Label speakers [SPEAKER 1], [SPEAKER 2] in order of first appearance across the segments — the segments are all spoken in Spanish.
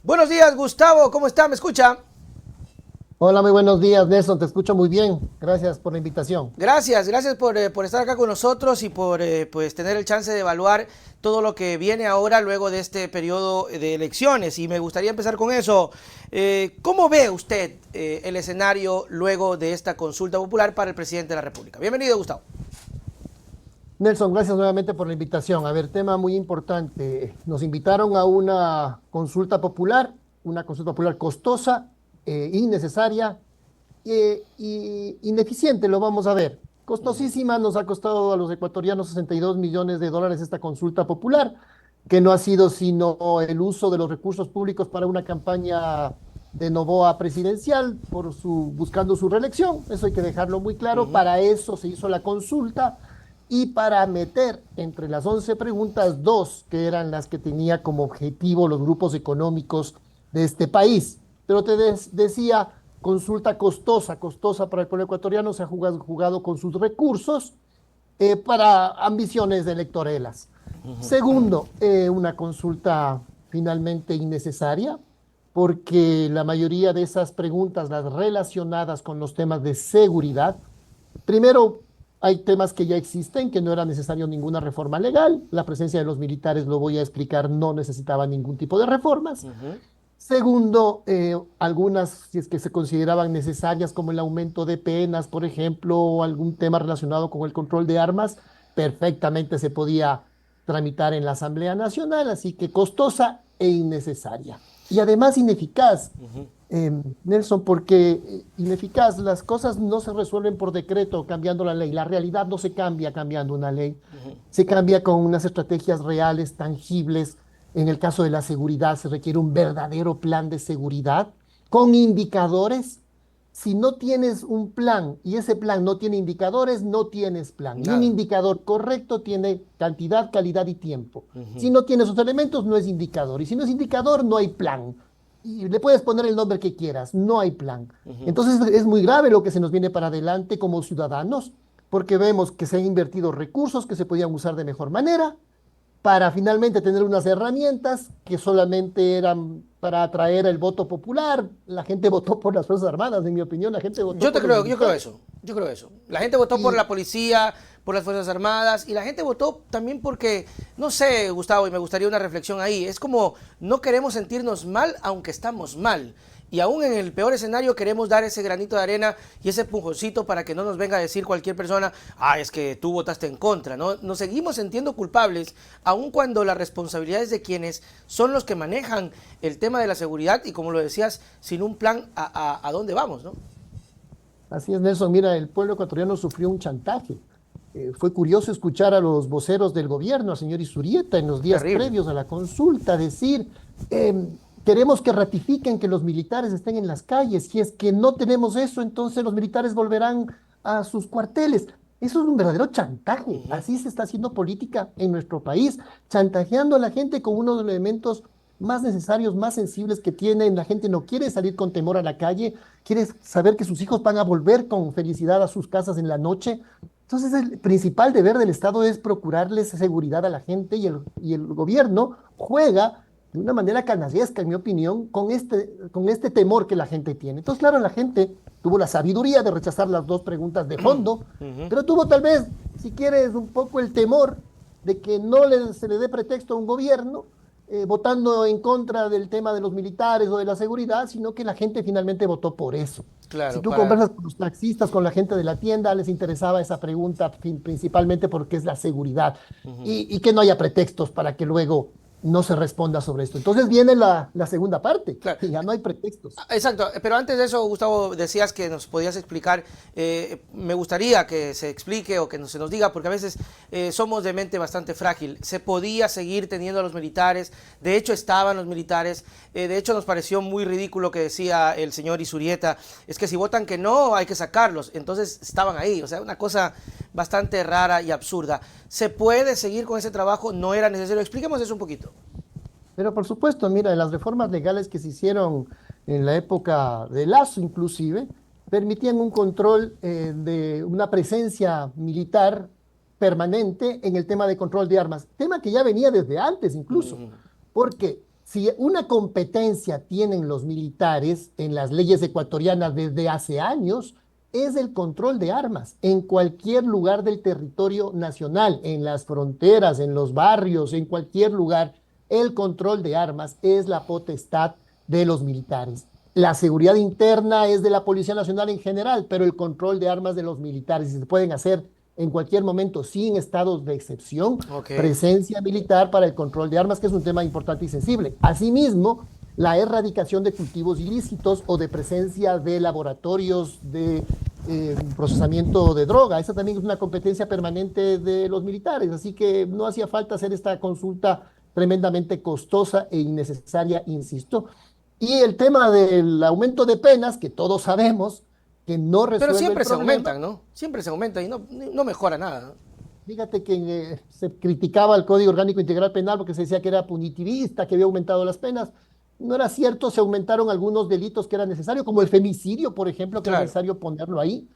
[SPEAKER 1] Buenos días, Gustavo, ¿cómo está? ¿Me escucha?
[SPEAKER 2] Hola, muy buenos días, Nelson. Te escucho muy bien. Gracias por la invitación.
[SPEAKER 1] Gracias por estar acá con nosotros y por pues tener el chance de evaluar todo lo que viene ahora luego de este periodo de elecciones. Y me gustaría empezar con eso. ¿Cómo ve usted el escenario luego de esta consulta popular para el presidente de la República? Bienvenido, Gustavo.
[SPEAKER 2] Nelson, gracias nuevamente por la invitación. A ver, tema muy importante. Nos invitaron a una consulta popular costosa, innecesaria y ineficiente, lo vamos a ver. Costosísima, nos ha costado a los ecuatorianos 62 millones de dólares esta consulta popular, que no ha sido sino el uso de los recursos públicos para una campaña de Noboa presidencial buscando su reelección. Eso hay que dejarlo muy claro.
[SPEAKER 1] Ujú.
[SPEAKER 2] Para eso se hizo la consulta y para meter entre las 11 preguntas, dos que eran las que tenía como objetivo los grupos económicos de este país. Pero decía, consulta costosa, costosa para el pueblo ecuatoriano, se ha jugado con sus recursos para ambiciones electorelas. Segundo, una consulta finalmente innecesaria, porque la mayoría de esas preguntas, las relacionadas con los temas de seguridad, primero, hay temas que ya existen, que no era necesario ninguna reforma legal. La presencia de los militares, lo voy a explicar, no necesitaba ningún tipo de reformas.
[SPEAKER 1] Ujú.
[SPEAKER 2] Segundo, algunas, si es que se consideraban necesarias, como el aumento de penas, por ejemplo, o algún tema relacionado con el control de armas, perfectamente se podía tramitar en la Asamblea Nacional, así que costosa e innecesaria. Y además ineficaz, Nelson, porque ineficaz, las cosas no se resuelven por decreto cambiando la ley, la realidad no se cambia cambiando una ley, se cambia con unas estrategias reales, tangibles. En el caso de la seguridad se requiere un verdadero plan de seguridad con indicadores. Si no tienes un plan y ese plan no tiene indicadores, no tienes plan. Y un
[SPEAKER 1] Nada.
[SPEAKER 2] indicador correcto tiene cantidad, calidad y tiempo. Si
[SPEAKER 1] Ujú.
[SPEAKER 2] no tiene esos elementos, no es indicador. Y si no es indicador, no hay plan. Y le puedes poner el nombre que quieras, no hay plan.
[SPEAKER 1] Ujú.
[SPEAKER 2] Entonces es muy grave lo que se nos viene para adelante como ciudadanos, porque vemos que se han invertido recursos que se podían usar de mejor manera para finalmente tener unas herramientas que solamente eran para atraer el voto popular. La gente votó por las Fuerzas Armadas, en mi opinión, la gente votó por los
[SPEAKER 1] Yo creo
[SPEAKER 2] militares.
[SPEAKER 1] eso, yo creo eso. La gente votó por
[SPEAKER 2] Y,
[SPEAKER 1] la policía, por las Fuerzas Armadas y la gente votó también porque, no sé, Gustavo, y me gustaría una reflexión ahí, es como no queremos sentirnos mal aunque estamos mal. Y aún en el peor escenario queremos dar ese granito de arena y ese pujoncito para que no nos venga a decir cualquier persona, ah, es que tú votaste en contra, ¿no? Nos seguimos sintiendo culpables, aun cuando la responsabilidad es de quienes son los que manejan el tema de la seguridad y como lo decías, sin un plan a dónde vamos, ¿no?
[SPEAKER 2] así es, Nelson. Mira, el pueblo ecuatoriano sufrió un chantaje. Fue curioso escuchar a los voceros del gobierno, al señor Isurieta, en los días
[SPEAKER 1] Terrible.
[SPEAKER 2] previos a la consulta, decir, queremos que ratifiquen que los militares estén en las calles. Si es que no tenemos eso, entonces los militares volverán a sus cuarteles. Eso es un verdadero chantaje.
[SPEAKER 1] Ujú.
[SPEAKER 2] Así se está haciendo política en nuestro país, chantajeando a la gente con uno de los elementos más necesarios, más sensibles que tienen. La gente no quiere salir con temor a la calle, quiere saber que sus hijos van a volver con felicidad a sus casas en la noche. Entonces, el principal deber del Estado es procurarles seguridad a la gente y el gobierno juega de una manera canallesca, en mi opinión, con este temor que la gente tiene. Entonces, claro, la gente tuvo la sabiduría de rechazar las dos preguntas de fondo,
[SPEAKER 1] Ujú.
[SPEAKER 2] pero tuvo tal vez, si quieres, un poco el temor de que no se le dé pretexto a un gobierno votando en contra del tema de los militares o de la seguridad, sino que la gente finalmente votó por eso. Si
[SPEAKER 1] Claro,
[SPEAKER 2] tú
[SPEAKER 1] para...
[SPEAKER 2] conversas con los taxistas, con la gente de la tienda, les interesaba esa pregunta principalmente porque es la seguridad
[SPEAKER 1] Ujú.
[SPEAKER 2] y que no haya pretextos para que luego no se responda sobre esto. Entonces viene la segunda parte
[SPEAKER 1] Claro.
[SPEAKER 2] y ya no hay pretextos.
[SPEAKER 1] Exacto, pero antes de eso, Gustavo, decías que nos podías explicar, me gustaría que se explique o que se nos diga, porque a veces somos de mente bastante frágil. Se podía seguir teniendo a los militares, de hecho estaban los militares, de hecho nos pareció muy ridículo que decía el señor Isurieta, es que si votan que no, hay que sacarlos, entonces estaban ahí, o sea, una cosa bastante rara y absurda. ¿Se puede seguir con ese trabajo? ¿No era necesario? Expliquemos eso un poquito.
[SPEAKER 2] Pero por supuesto, mira, las reformas legales que se hicieron en la época de Lazo inclusive, permitían un control de una presencia militar permanente en el tema de control de armas, tema que ya venía desde antes incluso, porque Si una competencia tienen los militares en las leyes ecuatorianas desde hace años, es el control de armas en cualquier lugar del territorio nacional, en las fronteras, en los barrios, en cualquier lugar. El control de armas es la potestad de los militares. La seguridad interna es de la Policía Nacional en general, pero el control de armas de los militares, y se pueden hacer en cualquier momento sin estados de excepción,
[SPEAKER 1] Ok.
[SPEAKER 2] presencia militar para el control de armas, que es un tema importante y sensible. Asimismo, la erradicación de cultivos ilícitos o de presencia de laboratorios de procesamiento de droga. Esa también es una competencia permanente de los militares, así que no hacía falta hacer esta consulta tremendamente costosa e innecesaria, insisto. Y el tema del aumento de penas, que todos sabemos que no
[SPEAKER 1] Pero
[SPEAKER 2] resuelve el
[SPEAKER 1] siempre se
[SPEAKER 2] problema.
[SPEAKER 1] aumentan, ¿no? Siempre se aumentan y no mejora nada.
[SPEAKER 2] Fíjate que se criticaba el Código Orgánico Integral Penal porque se decía que era punitivista, que había aumentado las penas. No era cierto, se aumentaron algunos delitos que era necesario, como el femicidio, por ejemplo, que era
[SPEAKER 1] Claro.
[SPEAKER 2] necesario ponerlo ahí,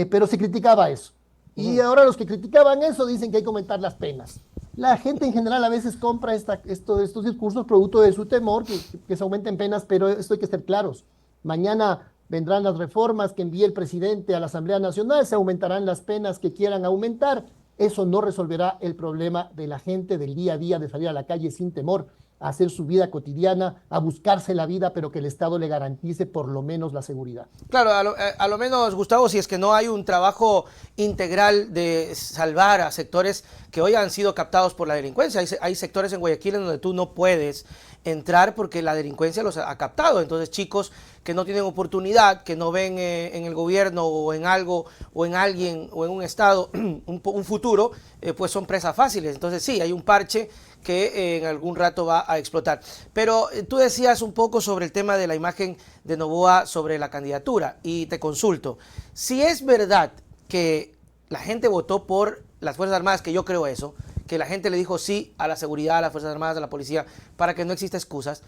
[SPEAKER 2] pero se criticaba eso. Y
[SPEAKER 1] Ujú.
[SPEAKER 2] ahora los que criticaban eso dicen que hay que aumentar las penas. La gente en general a veces compra estos discursos producto de su temor que se aumenten penas, pero esto hay que ser claros. Mañana vendrán las reformas que envíe el presidente a la Asamblea Nacional, se aumentarán las penas que quieran aumentar. Eso no resolverá el problema de la gente del día a día, de salir a la calle sin temor, a hacer su vida cotidiana, a buscarse la vida, pero que el Estado le garantice por lo menos la seguridad.
[SPEAKER 1] Claro, a lo menos, Gustavo, si es que no hay un trabajo integral de salvar a sectores que hoy han sido captados por la delincuencia. Hay sectores en Guayaquil en donde tú no puedes entrar porque la delincuencia los ha captado. Entonces, chicos que no tienen oportunidad, que no ven en el gobierno o en algo o en alguien o en un estado un futuro, pues son presas fáciles. Entonces, sí, hay un parche que en algún rato va a explotar. Pero tú decías un poco sobre el tema de la imagen de Noboa sobre la candidatura y te consulto, si es verdad que la gente votó por las Fuerzas Armadas, que yo creo eso, que la gente le dijo sí a la seguridad, a las Fuerzas Armadas, a la policía, para que no exista excusas,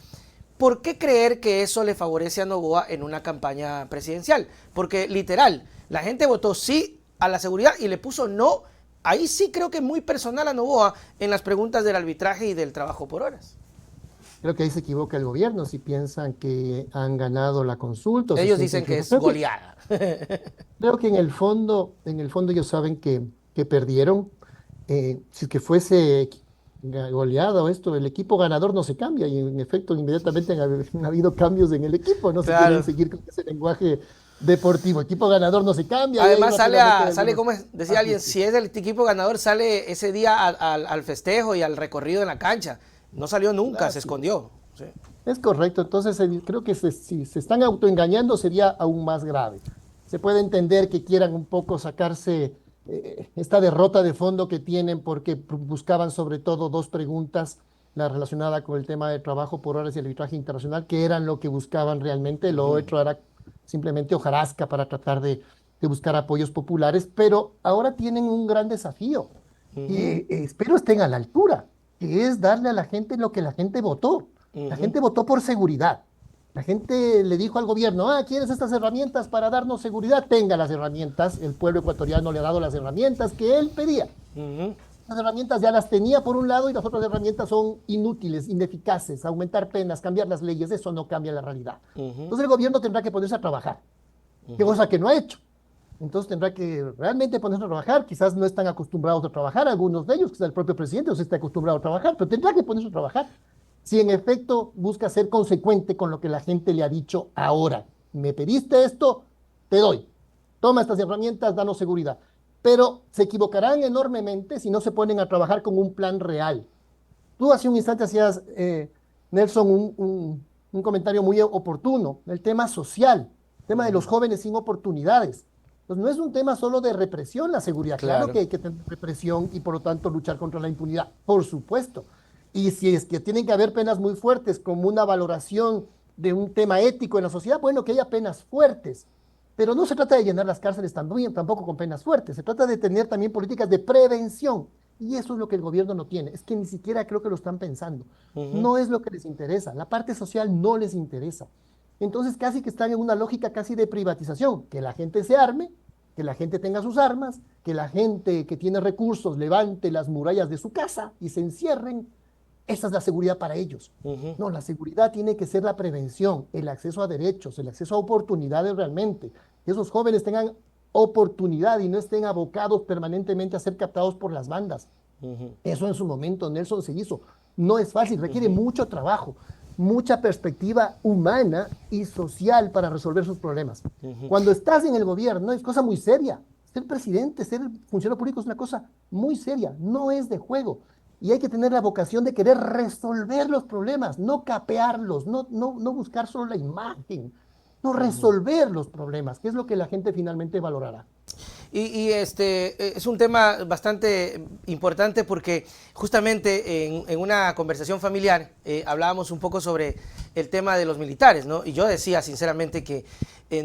[SPEAKER 1] ¿por qué creer que eso le favorece a Noboa en una campaña presidencial? Porque literal, la gente votó sí a la seguridad y le puso no. Ahí sí creo que muy personal a Noboa en las preguntas del arbitraje y del trabajo por horas.
[SPEAKER 2] Creo que ahí se equivoca el gobierno si piensan que han ganado la consulta o se
[SPEAKER 1] Ellos
[SPEAKER 2] sienten
[SPEAKER 1] dicen que
[SPEAKER 2] triunfados.
[SPEAKER 1] es goleada.
[SPEAKER 2] Creo que en el fondo ellos saben que perdieron. Si es que fuese goleada o esto, el equipo ganador no se cambia y en efecto inmediatamente han habido cambios en el equipo, no se quieren
[SPEAKER 1] Claro.
[SPEAKER 2] seguir con ese lenguaje deportivo. Equipo ganador no se cambia y ahí
[SPEAKER 1] Además
[SPEAKER 2] rápidamente hay
[SPEAKER 1] sale
[SPEAKER 2] algunos
[SPEAKER 1] como decía alguien,
[SPEAKER 2] ajustes.
[SPEAKER 1] si es el equipo ganador, sale ese día al festejo y al recorrido en la cancha. No salió nunca, se
[SPEAKER 2] Así es.
[SPEAKER 1] escondió. Sí.
[SPEAKER 2] Es correcto, entonces creo que si se están autoengañando sería aún más grave. Se puede entender que quieran un poco sacarse esta derrota de fondo que tienen porque buscaban sobre todo dos preguntas, la relacionada con el tema de trabajo por horas y el arbitraje internacional, que eran lo que buscaban realmente, lo otro era simplemente hojarasca para tratar de buscar apoyos populares, pero ahora tienen un gran desafío y espero estén a la altura, que es darle a la gente lo que la gente votó. La
[SPEAKER 1] Ujú,
[SPEAKER 2] gente votó por seguridad. La gente le dijo al gobierno, ¿quieres estas herramientas para darnos seguridad? Tenga las herramientas. El pueblo ecuatoriano le ha dado las herramientas que él pedía.
[SPEAKER 1] ujú,
[SPEAKER 2] Las herramientas ya las tenía por un lado y las otras herramientas son inútiles, ineficaces. Aumentar penas, cambiar las leyes, eso no cambia la realidad.
[SPEAKER 1] ujú,
[SPEAKER 2] Entonces el gobierno tendrá que ponerse a trabajar, qué
[SPEAKER 1] ujú,
[SPEAKER 2] cosa que no ha hecho. Entonces tendrá que realmente ponerse a trabajar. Quizás no están acostumbrados a trabajar, algunos de ellos, quizás el propio presidente no se está acostumbrado a trabajar, pero tendrá que ponerse a trabajar. Si en efecto busca ser consecuente con lo que la gente le ha dicho ahora, me pediste esto, te doy. Toma estas herramientas, danos seguridad. Pero se equivocarán enormemente si no se ponen a trabajar con un plan real. Tú hace un instante hacías, Nelson, un comentario muy oportuno, el tema social, el tema de los
[SPEAKER 1] ujú.
[SPEAKER 2] jóvenes sin oportunidades. Pues no es un tema solo de represión la seguridad. Claro que
[SPEAKER 1] Claro.
[SPEAKER 2] hay que tener represión y por lo tanto luchar contra la impunidad, por supuesto. Y si es que tienen que haber penas muy fuertes como una valoración de un tema ético en la sociedad, bueno, que haya penas fuertes. Pero no se trata de llenar las cárceles también, tampoco con penas fuertes. Se trata de tener también políticas de prevención. Y eso es lo que el gobierno no tiene. Es que ni siquiera creo que lo están pensando.
[SPEAKER 1] Ujú,
[SPEAKER 2] No es lo que les interesa. La parte social no les interesa. Entonces casi que están en una lógica casi de privatización. Que la gente se arme, que la gente tenga sus armas, que la gente que tiene recursos levante las murallas de su casa y se encierren. esa es la seguridad para ellos. No, la seguridad tiene que ser la prevención, el acceso a derechos, el acceso a oportunidades realmente. Que esos jóvenes tengan oportunidad y no estén abocados permanentemente a ser captados por las bandas. Eso en su momento Nelson se hizo. No es fácil, requiere mucho trabajo, mucha perspectiva humana y social para resolver sus problemas. Cuando estás en el gobierno es cosa muy seria. Ser presidente, ser funcionario público es una cosa muy seria, no es de juego. Y hay que tener la vocación de querer resolver los problemas, no capearlos, no buscar solo la imagen, no resolver los problemas, que es lo que la gente finalmente valorará.
[SPEAKER 1] Es un tema bastante importante porque justamente en una conversación familiar hablábamos un poco sobre el tema de los militares, ¿no? Y yo decía sinceramente que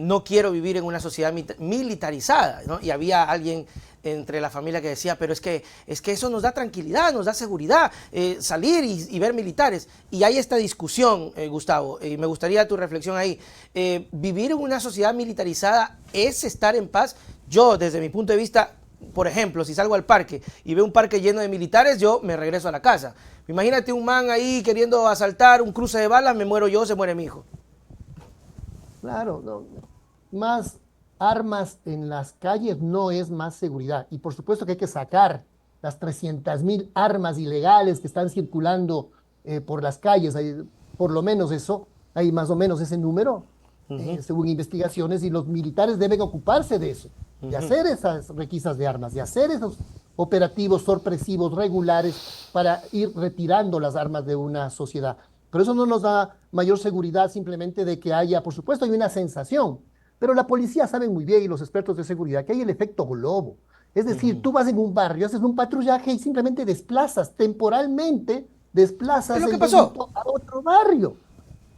[SPEAKER 1] no quiero vivir en una sociedad militarizada, ¿no? Y había alguien entre la familia que decía, pero es que eso nos da tranquilidad, nos da seguridad, salir y ver militares. Y hay esta discusión, Gustavo, y me gustaría tu reflexión ahí. ¿Vivir en una sociedad militarizada es estar en paz? Yo, desde mi punto de vista, por ejemplo, si salgo al parque y veo un parque lleno de militares, yo me regreso a la casa. Imagínate un man ahí queriendo asaltar un cruce de balas, me muero yo, se muere mi hijo.
[SPEAKER 2] Claro, no, más armas en las calles no es más seguridad. Y por supuesto que hay que sacar las 300.000 armas ilegales que están circulando por las calles. Hay, por lo menos eso, hay más o menos ese número, según investigaciones, y los militares deben ocuparse de eso, de hacer esas requisas de armas, de hacer esos operativos sorpresivos regulares para ir retirando las armas de una sociedad. Pero eso no nos da mayor seguridad simplemente de que haya, por supuesto, hay una sensación, pero la policía sabe muy bien y los expertos de seguridad que hay el efecto globo. Es decir, tú vas en un barrio, haces un patrullaje y simplemente desplazas temporalmente, desplazas
[SPEAKER 1] ¿Es lo que
[SPEAKER 2] el
[SPEAKER 1] pasó?
[SPEAKER 2] delito a otro barrio.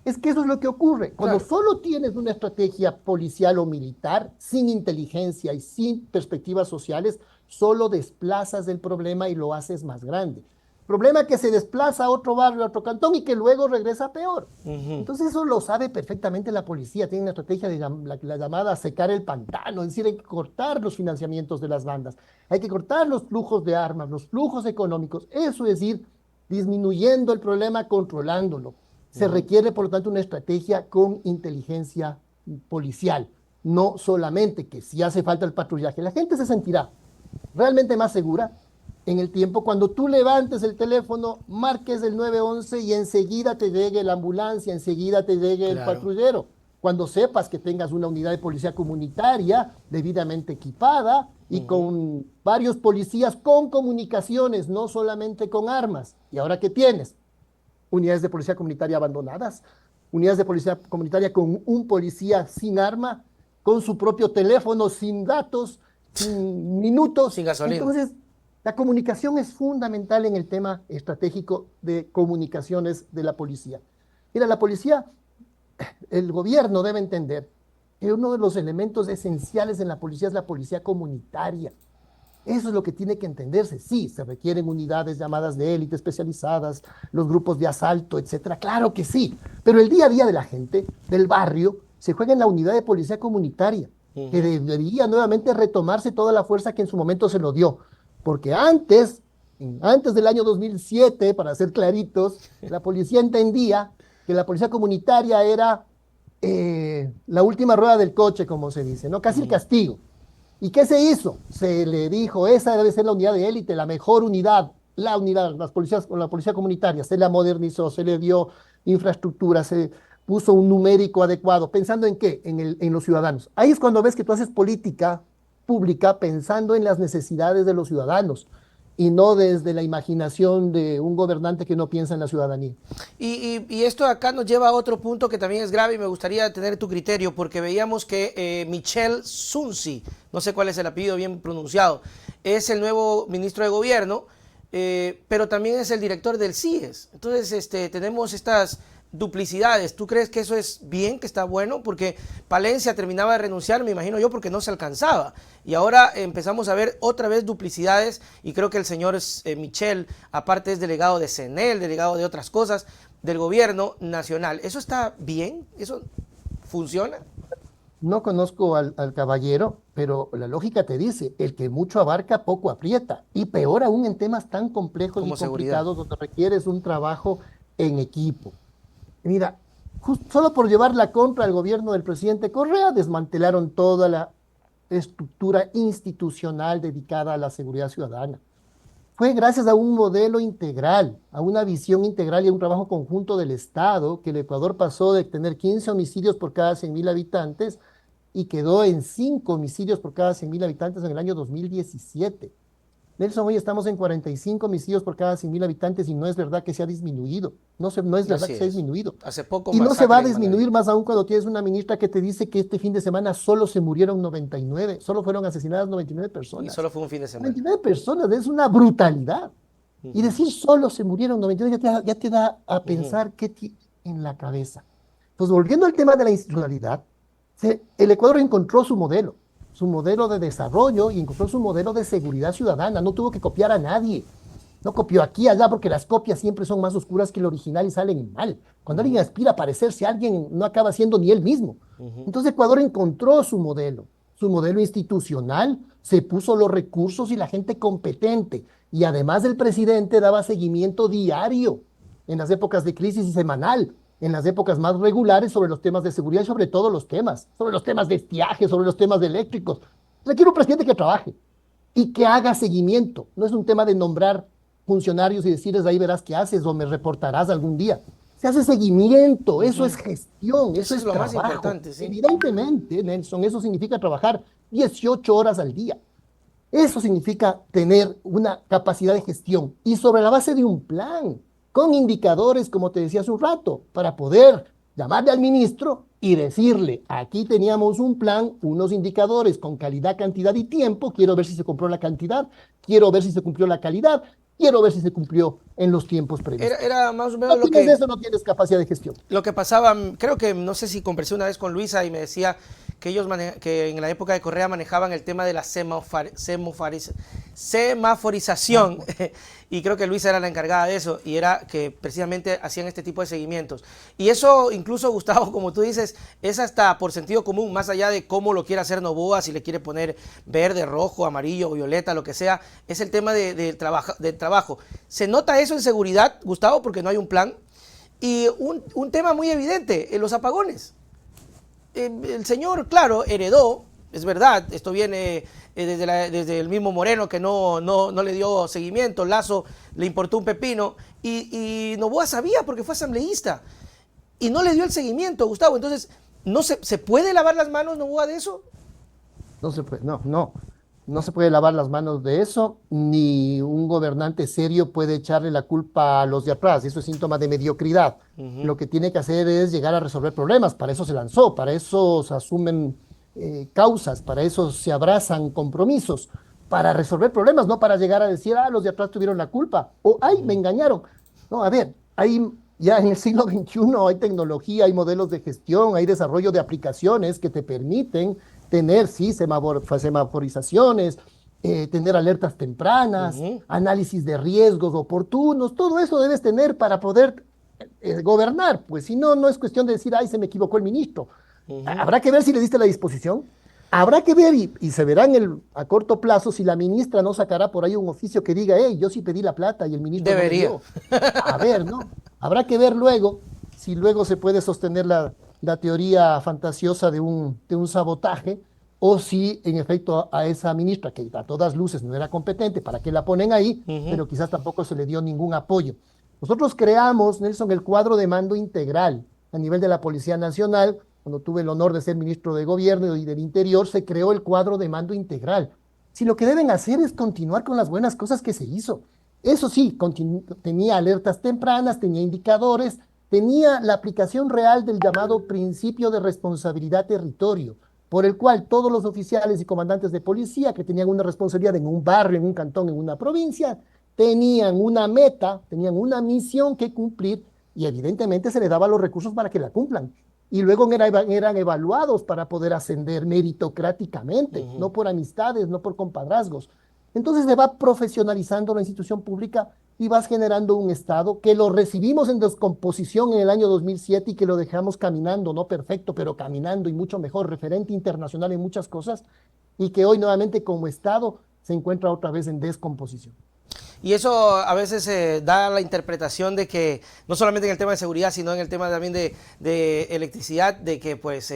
[SPEAKER 2] Es que eso es lo que ocurre. Cuando
[SPEAKER 1] Claro.
[SPEAKER 2] solo tienes una estrategia policial o militar, sin inteligencia y sin perspectivas sociales, solo desplazas el problema y lo haces más grande. Problema que se desplaza a otro barrio, a otro cantón y que luego regresa peor. Entonces eso lo sabe perfectamente la policía. Tiene una estrategia de la llamada secar el pantano, es decir, hay que cortar los financiamientos de las bandas, hay que cortar los flujos de armas, los flujos económicos. Eso es ir disminuyendo el problema, controlándolo. Se requiere, por lo tanto, una estrategia con inteligencia policial, no solamente que si hace falta el patrullaje. La gente se sentirá realmente más segura en el tiempo cuando tú levantes el teléfono, marques el 911 y enseguida te llegue la ambulancia, enseguida te llegue el
[SPEAKER 1] Claro.
[SPEAKER 2] patrullero. Cuando sepas que tengas una unidad de policía comunitaria debidamente equipada y con varios policías con comunicaciones, no solamente con armas. ¿Y ahora qué tienes? Unidades de policía comunitaria abandonadas, unidades de policía comunitaria con un policía sin arma, con su propio teléfono, sin datos, sin minutos.
[SPEAKER 1] Sin gasolina.
[SPEAKER 2] Entonces, la comunicación es fundamental en el tema estratégico de comunicaciones de la policía. Mira, la policía, el gobierno debe entender que uno de los elementos esenciales en la policía es la policía comunitaria. Eso es lo que tiene que entenderse. Sí, se requieren unidades llamadas de élite especializadas, los grupos de asalto, etcétera. Claro que sí, pero el día a día de la gente, del barrio, se juega en la unidad de policía comunitaria, que debería nuevamente retomarse toda la fuerza que en su momento se lo dio. Porque antes del año 2007, para ser claritos, la policía entendía que la policía comunitaria era la última rueda del coche, como se dice, ¿no? Casi el castigo. ¿Y qué se hizo? Se le dijo, esa debe ser la unidad de élite, la mejor unidad, la policía comunitaria. Se la modernizó, se le dio infraestructura, se puso un numérico adecuado. ¿Pensando en qué? En los ciudadanos. Ahí es cuando ves que tú haces política pública pensando en las necesidades de los ciudadanos y no desde la imaginación de un gobernante que no piensa en la ciudadanía.
[SPEAKER 1] Y esto acá nos lleva a otro punto que también es grave y me gustaría tener tu criterio, porque veíamos que Michel Sunzi, no sé cuál es el apellido bien pronunciado, es el nuevo ministro de gobierno, pero también es el director del CIES. Entonces tenemos estas duplicidades. ¿Tú crees que eso es bien, que está bueno? Porque Palencia terminaba de renunciar, me imagino yo, porque no se alcanzaba. Y ahora empezamos a ver otra vez duplicidades y creo que el señor Michel, aparte es delegado de CNEL, delegado de otras cosas, del gobierno nacional. ¿Eso está bien? ¿Eso funciona?
[SPEAKER 2] No conozco al caballero, pero la lógica te dice, el que mucho abarca, poco aprieta. Y peor aún en temas tan complejos y
[SPEAKER 1] como seguridad.
[SPEAKER 2] complicados donde requieres un trabajo en equipo. Mira, solo por llevar la contra al gobierno del presidente Correa, desmantelaron toda la estructura institucional dedicada a la seguridad ciudadana. Fue gracias a un modelo integral, a una visión integral y a un trabajo conjunto del Estado que el Ecuador pasó de tener 15 homicidios por cada 100.000 habitantes y quedó en 5 homicidios por cada 100.000 habitantes en el año 2017. Nelson, hoy estamos en 45 homicidios por cada 100.000 habitantes y no es verdad que se ha disminuido. No es verdad
[SPEAKER 1] Así
[SPEAKER 2] que se ha
[SPEAKER 1] es.
[SPEAKER 2] disminuido.
[SPEAKER 1] Hace poco
[SPEAKER 2] Y no se va a
[SPEAKER 1] masacre en
[SPEAKER 2] disminuir
[SPEAKER 1] Manabí.
[SPEAKER 2] más aún cuando tienes una ministra que te dice que este fin de semana solo se murieron 99, solo fueron asesinadas 99
[SPEAKER 1] Y
[SPEAKER 2] personas.
[SPEAKER 1] solo fue un fin de semana.
[SPEAKER 2] 99 personas, es una brutalidad. Y
[SPEAKER 1] Ujú,
[SPEAKER 2] decir solo se murieron 99 ya te da a
[SPEAKER 1] ujú.
[SPEAKER 2] pensar qué tiene en la cabeza. Entonces, volviendo al tema de la institucionalidad, el Ecuador encontró su modelo de desarrollo y encontró su modelo de seguridad ciudadana. No tuvo que copiar a nadie. No copió aquí y allá porque las copias siempre son más oscuras que el original y salen mal. Cuando alguien
[SPEAKER 1] Ujú,
[SPEAKER 2] aspira a parecerse a alguien, no acaba siendo ni él mismo.
[SPEAKER 1] ujú.
[SPEAKER 2] Entonces Ecuador encontró su modelo institucional, se puso los recursos y la gente competente. Y además el presidente daba seguimiento diario en las épocas de crisis y semanal, en las épocas más regulares sobre los temas de seguridad y sobre todos los temas, sobre los temas de estiaje, sobre los temas de eléctricos. Requiere un presidente que trabaje y que haga seguimiento. No es un tema de nombrar funcionarios y decirles ahí verás qué haces o me reportarás algún día. Se hace seguimiento, eso es
[SPEAKER 1] Ujú.
[SPEAKER 2] gestión, eso
[SPEAKER 1] Eso es
[SPEAKER 2] es
[SPEAKER 1] lo más
[SPEAKER 2] trabajo.
[SPEAKER 1] importante, sí.
[SPEAKER 2] Evidentemente, Nelson, eso significa trabajar 18 horas al día. Eso significa tener una capacidad de gestión y sobre la base de un plan, con indicadores, como te decía hace un rato, para poder llamarle al ministro y decirle, aquí teníamos un plan, unos indicadores con calidad, cantidad y tiempo, quiero ver si se compró la cantidad, quiero ver si se cumplió la calidad, quiero ver si se cumplió en los tiempos previstos.
[SPEAKER 1] Era más o menos
[SPEAKER 2] No tienes eso, no tienes capacidad de gestión.
[SPEAKER 1] lo que pasaba, creo que, no sé si conversé una vez con Luisa y me decía que que en la época de Correa manejaban el tema de la semaforización y creo que Luisa era la encargada de eso y era que precisamente hacían este tipo de seguimientos. Y eso incluso, Gustavo, como tú dices, es hasta por sentido común, más allá de cómo lo quiere hacer Novoa, si le quiere poner verde, rojo, amarillo, violeta, lo que sea, es el tema del trabajo. ¿Se nota eso en seguridad, Gustavo, porque no hay un plan? Y un tema muy evidente, los apagones. El señor, claro, heredó, es verdad, esto viene desde el mismo Moreno que no le dio seguimiento, Lazo le importó un pepino y Noboa sabía porque fue asambleísta y no le dio el seguimiento, Gustavo. Entonces, ¿no se puede lavar las manos Noboa de eso?
[SPEAKER 2] No se puede, no se puede lavar las manos de eso, ni un gobernante serio puede echarle la culpa a los de atrás. Eso es síntoma de mediocridad.
[SPEAKER 1] Uh -huh.
[SPEAKER 2] Lo que tiene que hacer es llegar a resolver problemas. Para eso se lanzó, para eso se asumen causas, para eso se abrazan compromisos, para resolver problemas, no para llegar a decir, los de atrás tuvieron la culpa, o,
[SPEAKER 1] Uh
[SPEAKER 2] ay, me
[SPEAKER 1] -huh.
[SPEAKER 2] engañaron. No, a ver, hay ya en el siglo XXI hay tecnología, hay modelos de gestión, hay desarrollo de aplicaciones que te permiten tener, sí, semaforizaciones, tener alertas
[SPEAKER 1] Uh
[SPEAKER 2] tempranas,
[SPEAKER 1] -huh.
[SPEAKER 2] análisis de riesgos oportunos, todo eso debes tener para poder gobernar, pues si no, no es cuestión de decir, ay, se me equivocó el ministro.
[SPEAKER 1] Uh -huh.
[SPEAKER 2] Habrá que ver si le diste la disposición, habrá que ver y se verá a corto plazo si la ministra no sacará por ahí un oficio que diga, hey, yo sí pedí la plata y el ministro no me
[SPEAKER 1] Debería.
[SPEAKER 2] dio. A ver, ¿no? Habrá que ver luego si luego se puede sostener la teoría fantasiosa de un sabotaje o si en efecto a esa ministra, que a todas luces no era competente, ¿para qué la ponen ahí?
[SPEAKER 1] Uh -huh.
[SPEAKER 2] Pero quizás tampoco se le dio ningún apoyo. Nosotros creamos, Nelson, el cuadro de mando integral a nivel de la Policía Nacional. Cuando tuve el honor de ser ministro de Gobierno y del Interior, se creó el cuadro de mando integral. Si lo que deben hacer es continuar con las buenas cosas que se hizo. Eso sí, tenía alertas tempranas, tenía indicadores, tenía la aplicación real del llamado principio de responsabilidad territorio, por el cual todos los oficiales y comandantes de policía que tenían una responsabilidad en un barrio, en un cantón, en una provincia, tenían una meta, tenían una misión que cumplir y evidentemente se les daba los recursos para que la cumplan. Y luego eran evaluados para poder ascender
[SPEAKER 1] Uh
[SPEAKER 2] meritocráticamente,
[SPEAKER 1] -huh.
[SPEAKER 2] no por amistades, no por compadrazgos. Entonces se va profesionalizando la institución pública y vas generando un Estado que lo recibimos en descomposición en el año 2007 y que lo dejamos caminando, no perfecto, pero caminando y mucho mejor, referente internacional en muchas cosas, y que hoy nuevamente como Estado se encuentra otra vez en descomposición.
[SPEAKER 1] Y eso a veces da la interpretación de que, no solamente en el tema de seguridad, sino en el tema también de electricidad, de que pues,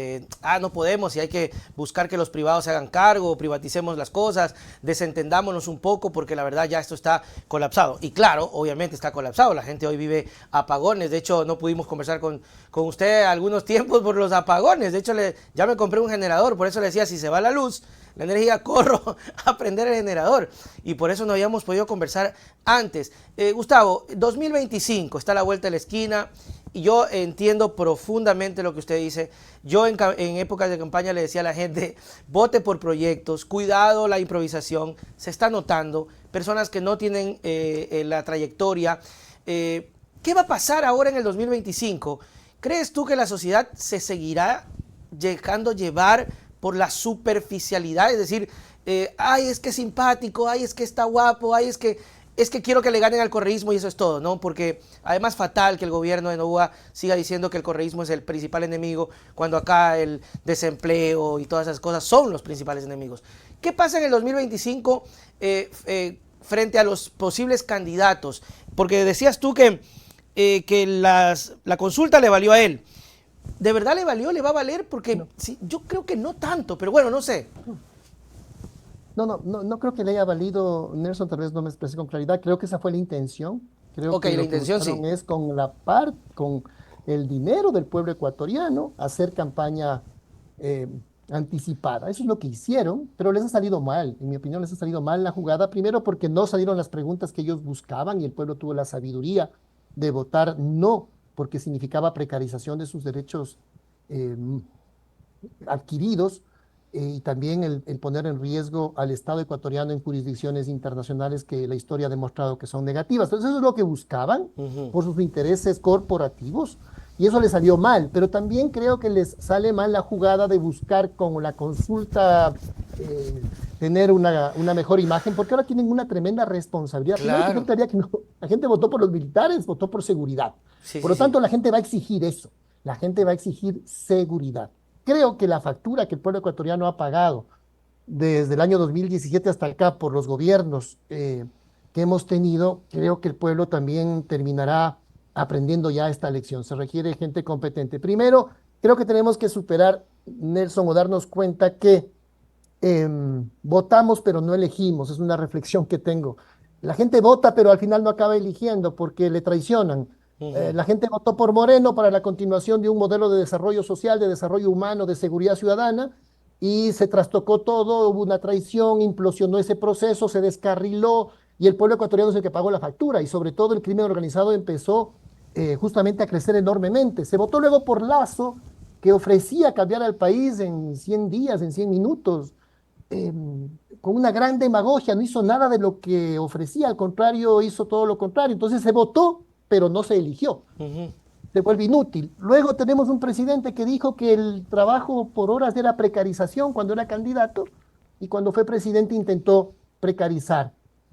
[SPEAKER 1] no podemos y hay que buscar que los privados se hagan cargo, privaticemos las cosas, desentendámonos un poco porque la verdad ya esto está colapsado. Y claro, obviamente está colapsado, la gente hoy vive apagones, de hecho no pudimos conversar con usted algunos tiempos por los apagones, de hecho ya me compré un generador, por eso le decía, si se va la luz, la energía, corro a prender el generador y por eso no habíamos podido conversar antes. Gustavo, 2025 está a la vuelta de la esquina y yo entiendo profundamente lo que usted dice. Yo en épocas de campaña le decía a la gente, vote por proyectos, cuidado la improvisación, se está notando, personas que no tienen la trayectoria. ¿Qué va a pasar ahora en el 2025? ¿Crees tú que la sociedad se seguirá dejando llevar por la superficialidad? Es decir, ay, es que es simpático, ay, es que está guapo, ay, es que quiero que le ganen al correísmo y eso es todo, ¿no? Porque además fatal que el gobierno de Noboa siga diciendo que el correísmo es el principal enemigo, cuando acá el desempleo y todas esas cosas son los principales enemigos. ¿Qué pasa en el 2025 frente a los posibles candidatos? Porque decías tú que la consulta le valió a él. ¿De verdad le valió? ¿Le va a valer? Porque
[SPEAKER 2] No.
[SPEAKER 1] sí, yo creo que no tanto, pero bueno, no sé.
[SPEAKER 2] No creo que le haya valido, Nelson, tal vez no me expresé con claridad, creo que esa fue la intención, creo
[SPEAKER 1] Ok,
[SPEAKER 2] que
[SPEAKER 1] la
[SPEAKER 2] lo que
[SPEAKER 1] intención sí.
[SPEAKER 2] buscaron es con el dinero del pueblo ecuatoriano, hacer campaña eh, anticipada, eso es lo que hicieron, pero les ha salido mal, en mi opinión les ha salido mal la jugada, primero porque no salieron las preguntas que ellos buscaban y el pueblo tuvo la sabiduría de votar no, porque significaba precarización de sus derechos eh, adquiridos y también el poner en riesgo al Estado ecuatoriano en jurisdicciones internacionales que la historia ha demostrado que son negativas. Entonces eso es lo que buscaban por sus intereses corporativos y eso les salió mal, pero también creo que les sale mal la jugada de buscar con la consulta tener una mejor imagen, porque ahora tienen una tremenda responsabilidad. Primero que yo
[SPEAKER 1] Claro.
[SPEAKER 2] creería que no, la gente votó por los militares, votó por seguridad.
[SPEAKER 1] Sí,
[SPEAKER 2] Por
[SPEAKER 1] sí,
[SPEAKER 2] lo
[SPEAKER 1] sí.
[SPEAKER 2] tanto, la gente va a exigir eso, la gente va a exigir seguridad. Creo que la factura que el pueblo ecuatoriano ha pagado desde el año 2017 hasta acá por los gobiernos que hemos tenido, creo que el pueblo también terminará aprendiendo ya esta lección. Se requiere gente competente. Primero, creo que tenemos que superar, Nelson, o darnos cuenta que votamos pero no elegimos. Es una reflexión que tengo. La gente vota pero al final no acaba eligiendo porque le traicionan.
[SPEAKER 1] Ujú.
[SPEAKER 2] La gente votó por Moreno para la continuación de un modelo de desarrollo social, de desarrollo humano, de seguridad ciudadana, y se trastocó todo, hubo una traición, implosionó ese proceso, se descarriló, y el pueblo ecuatoriano es el que pagó la factura, y sobre todo el crimen organizado empezó justamente a crecer enormemente. Se votó luego por Lazo, que ofrecía cambiar al país en 100 días, en 100 minutos, eh, con una gran demagogia, no hizo nada de lo que ofrecía, al contrario, hizo todo lo contrario. Entonces se votó, pero no se eligió,
[SPEAKER 1] Ujú.
[SPEAKER 2] se vuelve inútil. Luego tenemos un presidente que dijo que el trabajo por horas era precarización cuando era candidato y cuando fue presidente intentó precarizar.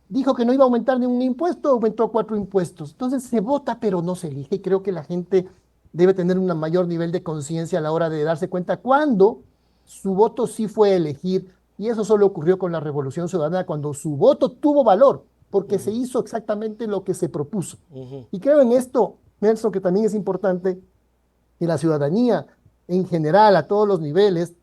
[SPEAKER 2] Dijo que no iba a aumentar ningún impuesto, aumentó 4 impuestos. Entonces se vota, pero no se elige. Y creo que la gente debe tener un mayor nivel de conciencia a la hora de darse cuenta cuando su voto sí fue elegir. Y eso solo ocurrió con la Revolución Ciudadana, cuando su voto tuvo valor, porque se hizo exactamente lo que se propuso.
[SPEAKER 1] Ujú.
[SPEAKER 2] Y creo en esto, Nelson, que también es importante que la ciudadanía en general, a todos los niveles,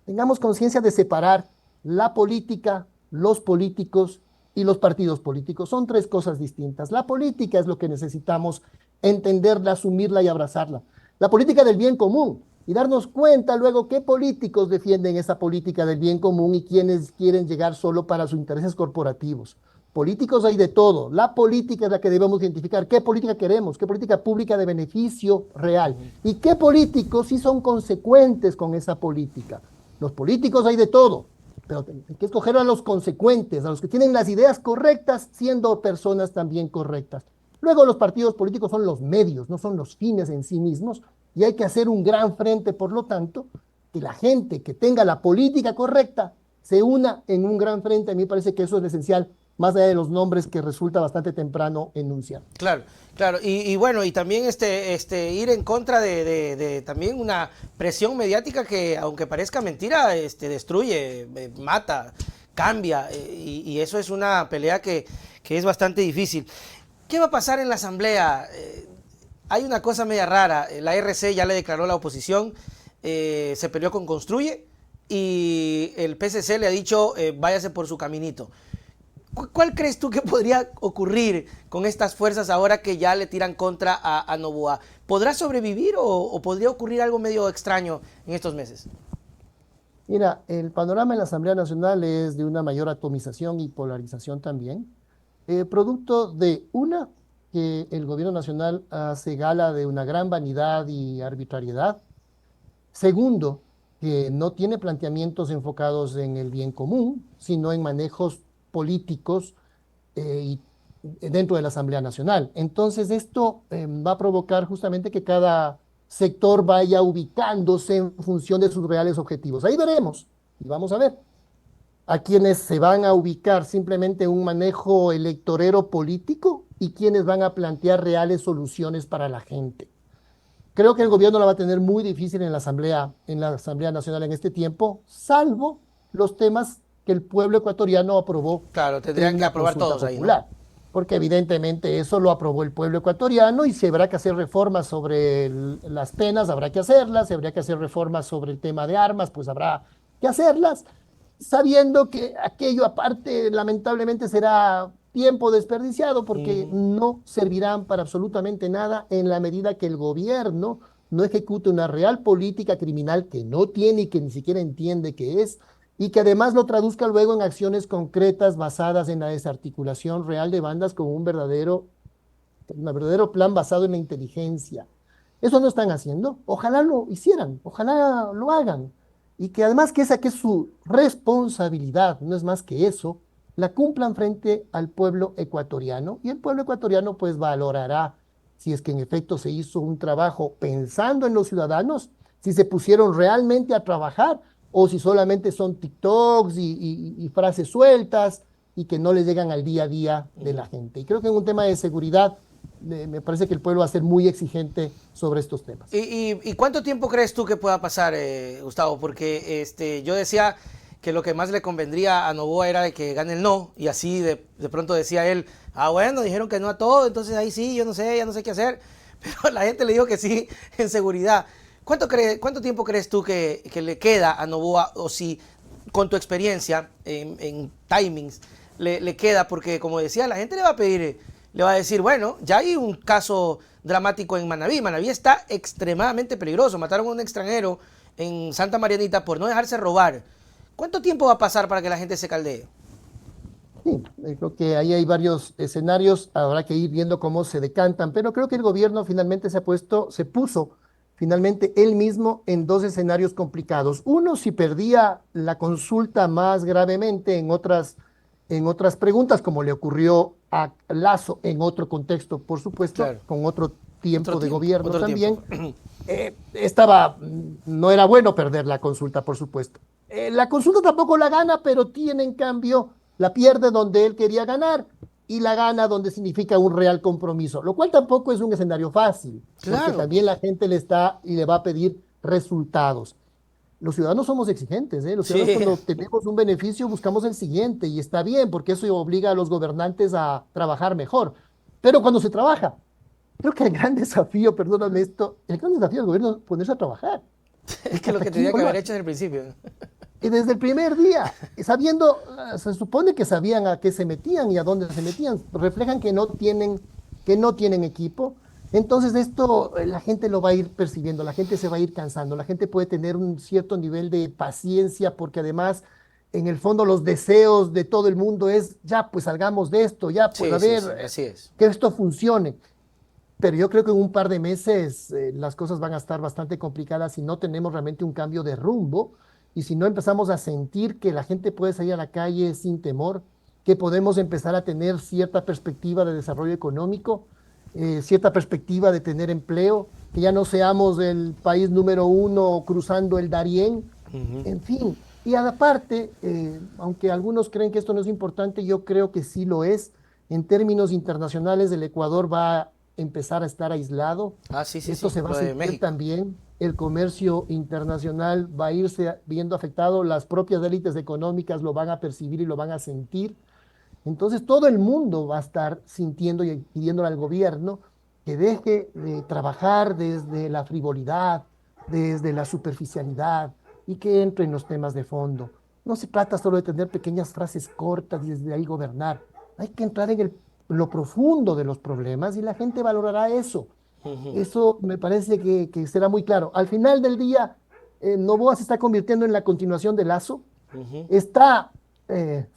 [SPEAKER 2] tengamos conciencia de separar la política, los políticos y los partidos políticos. Son tres cosas distintas. La política es lo que necesitamos entenderla, asumirla y abrazarla. La política del bien común y darnos cuenta luego qué políticos defienden esa política del bien común y quienes quieren llegar solo para sus intereses corporativos. Políticos hay de todo. La política es la que debemos identificar. ¿Qué política queremos? ¿Qué política pública de beneficio real? ¿Y qué políticos sí son consecuentes con esa política? Los políticos hay de todo, pero hay que escoger a los consecuentes, a los que tienen las ideas correctas, siendo personas también correctas. Luego los partidos políticos son los medios, no son los fines en sí mismos, y hay que hacer un gran frente, por lo tanto, que la gente que tenga la política correcta se una en un gran frente. A mí me parece que eso es lo esencial más allá de los nombres que resulta bastante temprano enunciar.
[SPEAKER 1] Claro, claro. Y bueno, y también ir en contra de también una presión mediática que, aunque parezca mentira, destruye, mata, cambia. Y eso es una pelea que es bastante difícil. ¿Qué va a pasar en la Asamblea? Hay una cosa media rara. La RC ya le declaró la oposición, se peleó con Construye y el PSC le ha dicho váyase por su caminito. ¿Cuál crees tú que podría ocurrir con estas fuerzas ahora que ya le tiran contra a Noboa? ¿Podrá sobrevivir o podría ocurrir algo medio extraño en estos meses?
[SPEAKER 2] Mira, el panorama en la Asamblea Nacional es de una mayor atomización y polarización también, producto de una, que el gobierno nacional hace gala de una gran vanidad y arbitrariedad. Segundo, que no tiene planteamientos enfocados en el bien común, sino en manejos políticos y dentro de la Asamblea Nacional. Entonces, esto va a provocar justamente que cada sector vaya ubicándose en función de sus reales objetivos. Ahí veremos y vamos a ver a quienes se van a ubicar simplemente un manejo electorero político y quienes van a plantear reales soluciones para la gente. Creo que el gobierno la va a tener muy difícil en la Asamblea Nacional en este tiempo, salvo los temas que el pueblo ecuatoriano aprobó
[SPEAKER 1] Claro, tendrían
[SPEAKER 2] en
[SPEAKER 1] que
[SPEAKER 2] la
[SPEAKER 1] aprobar
[SPEAKER 2] consulta
[SPEAKER 1] todos ahí, ¿no?
[SPEAKER 2] popular, porque evidentemente eso lo aprobó el pueblo ecuatoriano y si habrá que hacer reformas sobre las penas, habrá que hacerlas, si habría que hacer reformas sobre el tema de armas, pues habrá que hacerlas, sabiendo que aquello aparte lamentablemente será tiempo desperdiciado porque
[SPEAKER 1] Ujú.
[SPEAKER 2] no servirán para absolutamente nada en la medida que el gobierno no ejecute una real política criminal que no tiene y que ni siquiera entiende qué es, y que además lo traduzca luego en acciones concretas basadas en la desarticulación real de bandas con un verdadero plan basado en la inteligencia. Eso no están haciendo. Ojalá lo hicieran, ojalá lo hagan. Y que además que esa que es su responsabilidad, no es más que eso, la cumplan frente al pueblo ecuatoriano. Y el pueblo ecuatoriano pues valorará si es que en efecto se hizo un trabajo pensando en los ciudadanos, si se pusieron realmente a trabajar o si solamente son TikToks y frases sueltas y que no les llegan al día a día de la gente. Y creo que en un tema de seguridad me parece que el pueblo va a ser muy exigente sobre estos temas.
[SPEAKER 1] ¿Y cuánto tiempo crees tú que pueda pasar, Gustavo? Porque yo decía que lo que más le convendría a Noboa era de que gane el no, y así de pronto decía él, ah, bueno, dijeron que no a todo, entonces ahí sí, yo no sé, ya no sé qué hacer, pero la gente le dijo que sí en seguridad. ¿Cuánto tiempo crees tú que le queda a Noboa, o si con tu experiencia en timings le queda? Porque como decía, la gente le va a pedir, le va a decir, bueno, ya hay un caso dramático en Manabí. Manabí está extremadamente peligroso. Mataron a un extranjero en Santa Marianita por no dejarse robar. ¿Cuánto tiempo va a pasar para que la gente se caldee?
[SPEAKER 2] Sí, creo que ahí hay varios escenarios, habrá que ir viendo cómo se decantan, pero creo que el gobierno finalmente se puso finalmente él mismo en dos escenarios complicados. Uno, si perdía la consulta más gravemente en otras preguntas, como le ocurrió a Lazo en otro contexto, por supuesto,
[SPEAKER 1] Claro,
[SPEAKER 2] con otro tiempo de gobierno
[SPEAKER 1] otro tiempo.
[SPEAKER 2] también, no era bueno perder la consulta, por supuesto. La consulta tampoco la gana, pero tiene en cambio, la pierde donde él quería ganar y la gana donde significa un real compromiso, lo cual tampoco es un escenario fácil, porque
[SPEAKER 1] Claro.
[SPEAKER 2] también la gente le está y le va a pedir resultados. Los ciudadanos somos exigentes, ¿eh? Los ciudadanos
[SPEAKER 1] Sí.
[SPEAKER 2] cuando tenemos un beneficio buscamos el siguiente y está bien, porque eso obliga a los gobernantes a trabajar mejor. Pero cuando se trabaja, creo que el gran desafío, perdóname esto, el gran desafío del gobierno es ponerse a trabajar.
[SPEAKER 1] Es
[SPEAKER 2] Y
[SPEAKER 1] que
[SPEAKER 2] que
[SPEAKER 1] lo
[SPEAKER 2] hasta
[SPEAKER 1] que
[SPEAKER 2] aquí
[SPEAKER 1] tenía
[SPEAKER 2] no
[SPEAKER 1] que
[SPEAKER 2] lo
[SPEAKER 1] haber
[SPEAKER 2] hace.
[SPEAKER 1] hecho desde el principio.
[SPEAKER 2] Y desde el primer día, sabiendo, se supone que sabían a qué se metían y a dónde se metían, reflejan que no tienen equipo. Entonces esto la gente lo va a ir percibiendo, la gente se va a ir cansando, la gente puede tener un cierto nivel de paciencia porque además en el fondo los deseos de todo el mundo es ya pues salgamos de esto, ya pues a
[SPEAKER 1] Sí, sí,
[SPEAKER 2] ver
[SPEAKER 1] sí, así es.
[SPEAKER 2] que esto funcione. Pero yo creo que en un par de meses las cosas van a estar bastante complicadas si no tenemos realmente un cambio de rumbo y si no empezamos a sentir que la gente puede salir a la calle sin temor, que podemos empezar a tener cierta perspectiva de desarrollo económico, cierta perspectiva de tener empleo, que ya no seamos el país número uno cruzando el Darién,
[SPEAKER 1] Ujú.
[SPEAKER 2] en fin. Y aparte, aunque algunos creen que esto no es importante, yo creo que sí lo es. En términos internacionales, el Ecuador va a empezar a estar aislado.
[SPEAKER 1] Ah, sí, sí,
[SPEAKER 2] Esto
[SPEAKER 1] sí,
[SPEAKER 2] se va a
[SPEAKER 1] lo de
[SPEAKER 2] sentir
[SPEAKER 1] México.
[SPEAKER 2] también. El comercio internacional va a irse viendo afectado. Las propias élites económicas lo van a percibir y lo van a sentir. Entonces todo el mundo va a estar sintiendo y pidiéndole al gobierno que deje de trabajar desde la frivolidad, desde la superficialidad y que entre en los temas de fondo. No se trata solo de tener pequeñas frases cortas y desde ahí gobernar. Hay que entrar en lo profundo de los problemas y la gente valorará eso.
[SPEAKER 1] Ujú,
[SPEAKER 2] Eso me parece que será muy claro. Al final del día, Novoa se está convirtiendo en la continuación de Lazo.
[SPEAKER 1] ujú.
[SPEAKER 2] Está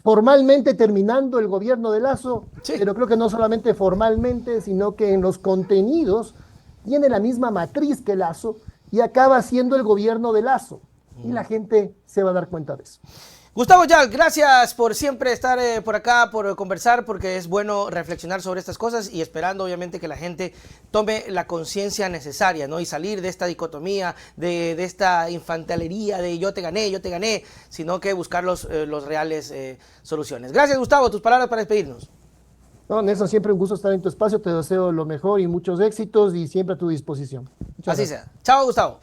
[SPEAKER 2] formalmente terminando el gobierno de Lazo,
[SPEAKER 1] Sí.
[SPEAKER 2] pero creo que no solamente formalmente, sino que en los contenidos tiene la misma matriz que Lazo y acaba siendo el gobierno de Lazo. Y la gente se va a dar cuenta de eso.
[SPEAKER 1] Gustavo Yal, gracias por siempre estar por acá, por conversar, porque es bueno reflexionar sobre estas cosas y esperando obviamente que la gente tome la conciencia necesaria, ¿no? Y salir de esta dicotomía, de esta infantilería de yo te gané, sino que buscar los reales soluciones. Gracias, Gustavo, tus palabras para despedirnos.
[SPEAKER 2] No, Nelson, siempre un gusto estar en tu espacio, te deseo lo mejor y muchos éxitos y siempre a tu disposición. Muchas
[SPEAKER 1] Así
[SPEAKER 2] gracias.
[SPEAKER 1] sea. Chao, Gustavo.